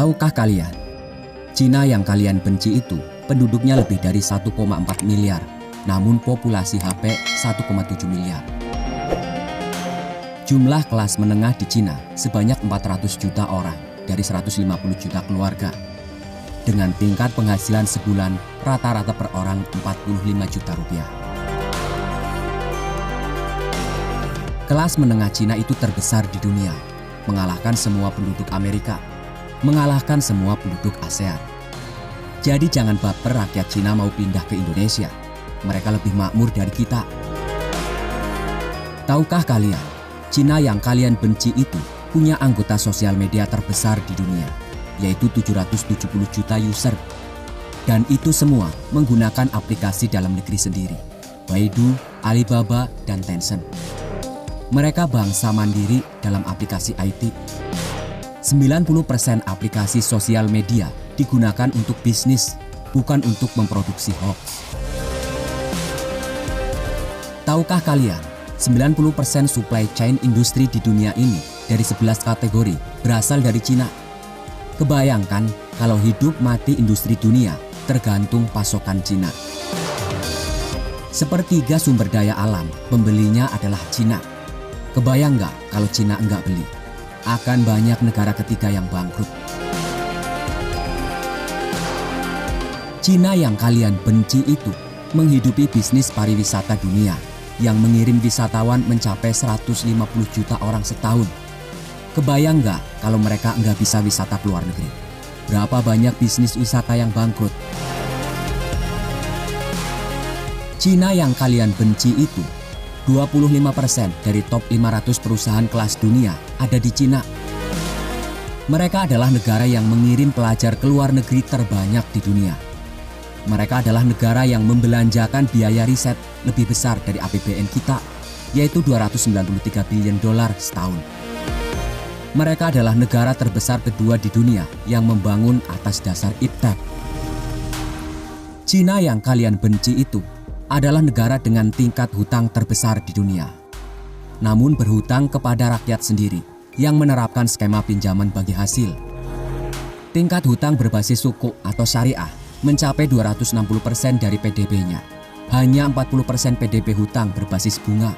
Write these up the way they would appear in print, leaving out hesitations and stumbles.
Tahukah kalian, Cina yang kalian benci itu penduduknya lebih dari 1,4 miliar, namun populasi HP 1,7 miliar. Jumlah kelas menengah di Cina sebanyak 400 juta orang dari 150 juta keluarga, dengan tingkat penghasilan sebulan rata-rata per orang 45 juta rupiah. Kelas menengah Cina itu terbesar di dunia, mengalahkan semua penduduk Amerika, mengalahkan semua penduduk ASEAN. Jadi jangan baper rakyat Cina mau pindah ke Indonesia. Mereka lebih makmur dari kita. Tahukah kalian, Cina yang kalian benci itu punya anggota sosial media terbesar di dunia, yaitu 770 juta user. Dan itu semua menggunakan aplikasi dalam negeri sendiri, Baidu, Alibaba, dan Tencent. Mereka bangsa mandiri dalam aplikasi IT. 90% aplikasi sosial media digunakan untuk bisnis, bukan untuk memproduksi hoax. Tahukah kalian, 90% supply chain industri di dunia ini dari 11 kategori berasal dari Cina. Kebayangkan kalau hidup mati industri dunia tergantung pasokan Cina. Sepertiga sumber daya alam pembelinya adalah Cina. Kebayang nggak kalau Cina nggak beli? Akan banyak negara ketiga yang bangkrut. Cina yang kalian benci itu menghidupi bisnis pariwisata dunia yang mengirim wisatawan mencapai 150 juta orang setahun. Kebayang nggak kalau mereka nggak bisa wisata ke luar negeri? Berapa banyak bisnis wisata yang bangkrut? Cina yang kalian benci itu 25% dari top 500 perusahaan kelas dunia ada di Cina. Mereka adalah negara yang mengirim pelajar ke luar negeri terbanyak di dunia. Mereka adalah negara yang membelanjakan biaya riset lebih besar dari APBN kita, yaitu 293 billion dolar setahun. Mereka adalah negara terbesar kedua di dunia yang membangun atas dasar iptek. Cina yang kalian benci itu adalah negara dengan tingkat hutang terbesar di dunia. Namun berhutang kepada rakyat sendiri yang menerapkan skema pinjaman bagi hasil. Tingkat hutang berbasis suku atau syariah mencapai 260% dari PDB-nya. Hanya 40% PDB hutang berbasis bunga.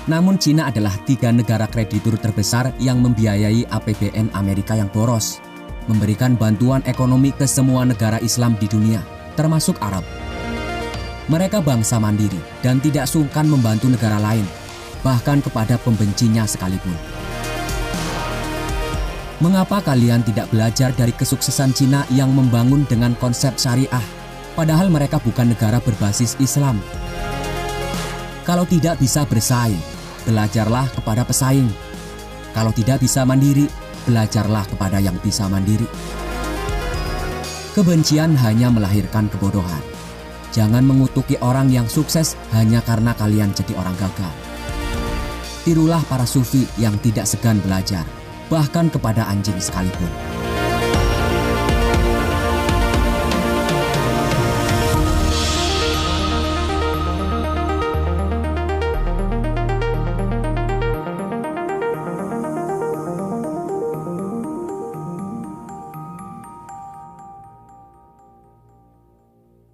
Namun Cina adalah 3 negara kreditur terbesar yang membiayai APBN Amerika yang boros, memberikan bantuan ekonomi ke semua negara Islam di dunia, termasuk Arab. Mereka bangsa mandiri dan tidak sungkan membantu negara lain, bahkan kepada pembencinya sekalipun. Mengapa kalian tidak belajar dari kesuksesan Cina yang membangun dengan konsep syariah, padahal mereka bukan negara berbasis Islam? Kalau tidak bisa bersaing, belajarlah kepada pesaing. Kalau tidak bisa mandiri, belajarlah kepada yang bisa mandiri. Kebencian hanya melahirkan kebodohan. Jangan mengutuki orang yang sukses hanya karena kalian jadi orang gagal. Tirulah para sufi yang tidak segan belajar, bahkan kepada anjing sekalipun.